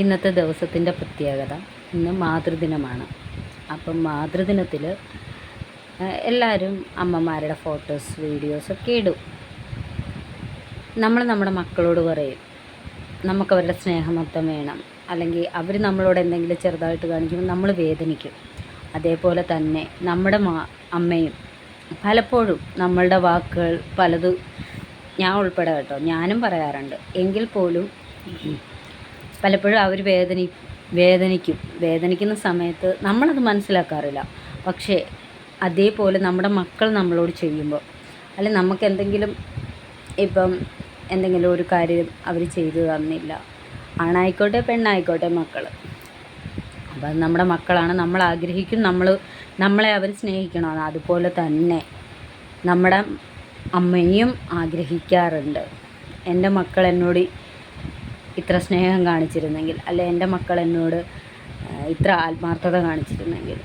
ഇന്നത്തെ ദിവസത്തിൻ്റെ പ്രത്യേകത, ഇന്ന് മാതൃദിനമാണ്. അപ്പം മാതൃദിനത്തിൽ എല്ലാവരും അമ്മമാരുടെ ഫോട്ടോസ് വീഡിയോസൊക്കെ ഇടും. നമ്മുടെ മക്കളോട് പറയും നമുക്കവരുടെ സ്നേഹം മൊത്തം വേണം, അല്ലെങ്കിൽ അവർ നമ്മളോട് എന്തെങ്കിലും ചെറുതായിട്ട് കാണിക്കുമ്പോൾ നമ്മൾ വേദനിക്കും. അതേപോലെ തന്നെ നമ്മുടെ അമ്മയും പലപ്പോഴും നമ്മളുടെ വാക്കുകൾ പലതും, ഞാൻ ഉൾപ്പെടെ കേട്ടോ, ഞാനും പറയാറുണ്ട്. എങ്കിൽ പോലും പലപ്പോഴും അവർ വേദനിക്കുന്ന സമയത്ത് നമ്മളത് മനസ്സിലാക്കാറില്ല. പക്ഷേ അതേപോലെ നമ്മുടെ മക്കൾ നമ്മളോട് ചെയ്യുമ്പോൾ, അല്ലെങ്കിൽ നമുക്ക് എന്തെങ്കിലും ഒരു കാര്യം അവർ ചെയ്തു തന്നില്ല, ആണായിക്കോട്ടെ പെണ്ണായിക്കോട്ടെ മക്കൾ, അപ്പം അത് നമ്മുടെ മക്കളാണ്. നമ്മൾ ആഗ്രഹിക്കും നമ്മളെ അവർ സ്നേഹിക്കണമെന്ന്. അതുപോലെ തന്നെ നമ്മുടെ അമ്മയും ആഗ്രഹിക്കാറുണ്ട്, എൻ്റെ മക്കൾ എന്നോട് ഇത്ര സ്നേഹം കാണിച്ചിരുന്നെങ്കിൽ, അല്ലെ എൻ്റെ മക്കൾ എന്നോട് ഇത്ര ആത്മാർത്ഥത കാണിച്ചിരുന്നെങ്കിൽ.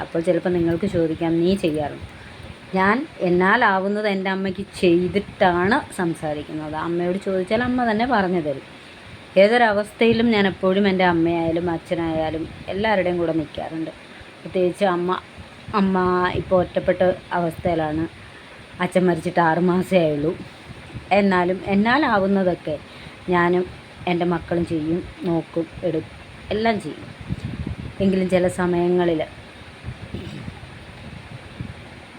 അപ്പോൾ ചിലപ്പോൾ നിങ്ങൾക്ക് ചോദിക്കാം, നീ ചെയ്യാറുണ്ട്? ഞാൻ എന്നാലാവുന്നത് എൻ്റെ അമ്മയ്ക്ക് ചെയ്തിട്ടാണ് സംസാരിക്കുന്നത്. അമ്മയോട് ചോദിച്ചാൽ അമ്മ തന്നെ പറഞ്ഞു തരും. ഏതൊരവസ്ഥയിലും ഞാൻ എപ്പോഴും എൻ്റെ അമ്മയായാലും അച്ഛനായാലും എല്ലാവരുടെയും കൂടെ നിൽക്കാറുണ്ട്. പ്രത്യേകിച്ച് അമ്മ ഇപ്പോൾ ഒറ്റപ്പെട്ട അവസ്ഥയിലാണ്. അച്ഛൻ മരിച്ചിട്ട് 6 മാസമേ ആയുള്ളൂ. എന്നാലും എന്നാലാവുന്നതൊക്കെ ഞാനും എൻ്റെ മക്കളും ചെയ്യും, നോക്കും, എടുക്കും, എല്ലാം ചെയ്യും. എങ്കിലും ചില സമയങ്ങളിൽ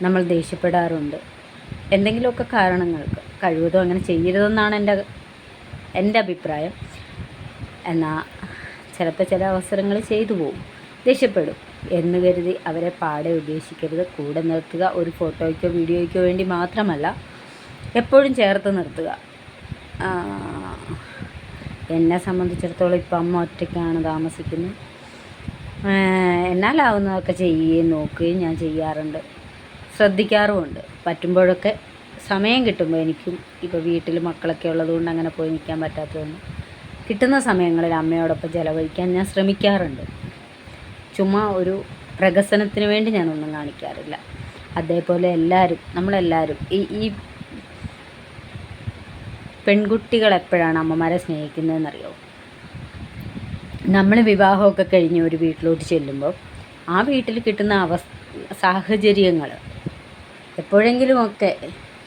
നമ്മൾ ദേഷ്യപ്പെടാറുണ്ട്, എന്തെങ്കിലുമൊക്കെ കാരണങ്ങൾക്ക്. കഴിവതും അങ്ങനെ ചെയ്യരുതെന്നാണ് എൻ്റെ അഭിപ്രായം. എന്നാൽ ചിലപ്പോൾ ചില അവസരങ്ങൾ ചെയ്തു പോകും, ദേഷ്യപ്പെടും എന്ന് കരുതി അവരെ പാടെ ഉപേക്ഷിക്കരുത്. കൂടെ നിർത്തുക. ഒരു ഫോട്ടോയ്ക്കോ വീഡിയോയ്ക്കോ വേണ്ടി മാത്രമല്ല, എപ്പോഴും ചേർത്ത് നിർത്തുക. എന്നെ സംബന്ധിച്ചിടത്തോളം ഇപ്പം അമ്മ ഒറ്റയ്ക്കാണ് താമസിക്കുന്നത്. എന്നാലാവുന്നതൊക്കെ ചെയ്യുകയും നോക്കുകയും ഞാൻ ചെയ്യാറുണ്ട്, ശ്രദ്ധിക്കാറുമുണ്ട്. പറ്റുമ്പോഴൊക്കെ സമയം കിട്ടുമ്പോൾ, എനിക്കും ഇപ്പോൾ വീട്ടിൽ മക്കളൊക്കെ ഉള്ളതുകൊണ്ട് അങ്ങനെ പോയി നിൽക്കാൻ പറ്റാത്തതുകൊണ്ട് കിട്ടുന്ന സമയങ്ങളിൽ അമ്മയോടൊപ്പം ചിലവഴിക്കാൻ ഞാൻ ശ്രമിക്കാറുണ്ട്. ചുമ്മാ ഒരു പ്രഹസനത്തിന് വേണ്ടി ഞാനൊന്നും കാണിക്കാറില്ല. അതേപോലെ നമ്മളെല്ലാവരും ഈ പെൺകുട്ടികൾ എപ്പോഴാണ് അമ്മമാരെ സ്നേഹിക്കുന്നതെന്നറിയോ? നമ്മൾ വിവാഹമൊക്കെ കഴിഞ്ഞ് ഒരു വീട്ടിലോട്ട് ചെല്ലുമ്പോൾ ആ വീട്ടിൽ കിട്ടുന്ന സാഹചര്യങ്ങൾ എപ്പോഴെങ്കിലുമൊക്കെ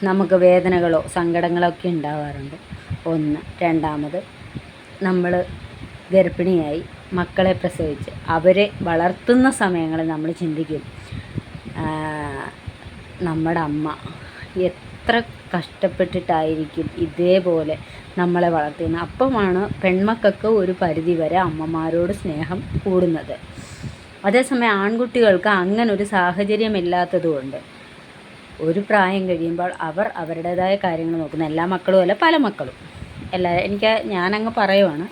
നമുക്ക് വേദനകളോ സങ്കടങ്ങളോ ഒക്കെ ഉണ്ടാവാറുണ്ട്. ഒന്ന്. രണ്ടാമത്, നമ്മൾ ഗർഭിണിയായി മക്കളെ പ്രസവിച്ച് അവരെ വളർത്തുന്ന സമയങ്ങളിൽ നമ്മൾ ചിന്തിക്കും, നമ്മുടെ അമ്മ എത്ര കഷ്ടപ്പെട്ടിട്ടായിരിക്കും ഇതേപോലെ നമ്മളെ വളർത്തുന്നത്. അപ്പമാണ് പെൺമക്കൾക്ക് ഒരു പരിധിവരെ അമ്മമാരോട് സ്നേഹം കൂടുന്നത്. അതേസമയം ആൺകുട്ടികൾക്ക് അങ്ങനൊരു സാഹചര്യമില്ലാത്തതുകൊണ്ട് ഒരു പ്രായം കഴിയുമ്പോൾ അവർ അവരുടേതായ കാര്യങ്ങൾ നോക്കുന്നു. എല്ലാ മക്കളും അല്ല, പല മക്കളും. ഞാനങ്ങ് പറയുവാണ്.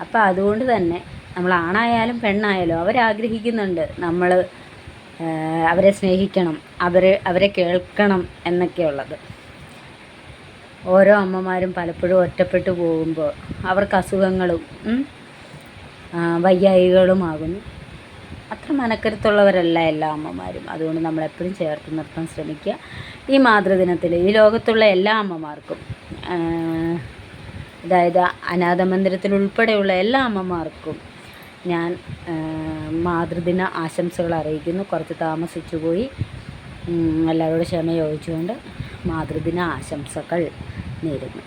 അപ്പോൾ അതുകൊണ്ട് തന്നെ നമ്മൾ ആണായാലും പെണ്ണായാലും അവരാഗ്രഹിക്കുന്നുണ്ട് നമ്മൾ അവരെ സ്നേഹിക്കണം, അവരെ കേൾക്കണം എന്നൊക്കെയുള്ളത്. ഓരോ അമ്മമാരും പലപ്പോഴും ഒറ്റപ്പെട്ടു പോകുമ്പോൾ അവർക്ക് അസുഖങ്ങളും വയ്യായികളുമാകുന്നു. അത്ര മനക്കരുത്തുള്ളവരല്ല എല്ലാ അമ്മമാരും. അതുകൊണ്ട് നമ്മളെപ്പോഴും ചേർത്ത് നിർത്താൻ ശ്രമിക്കുക. ഈ മാതൃദിനത്തിൽ ഈ ലോകത്തുള്ള എല്ലാ അമ്മമാർക്കും, അതായത് അനാഥ മന്ദിരത്തിൽ ഉൾപ്പെടെയുള്ള എല്ലാ അമ്മമാർക്കും ഞാൻ മാതൃദിന ആശംസകൾ അറിയിക്കുന്നു. കുറച്ച് താമസിച്ചു പോയി. എല്ലാവരോടും ക്ഷമ ചോദിച്ചുകൊണ്ട് മാതൃദിന ആശംസകൾ നേരുന്നു.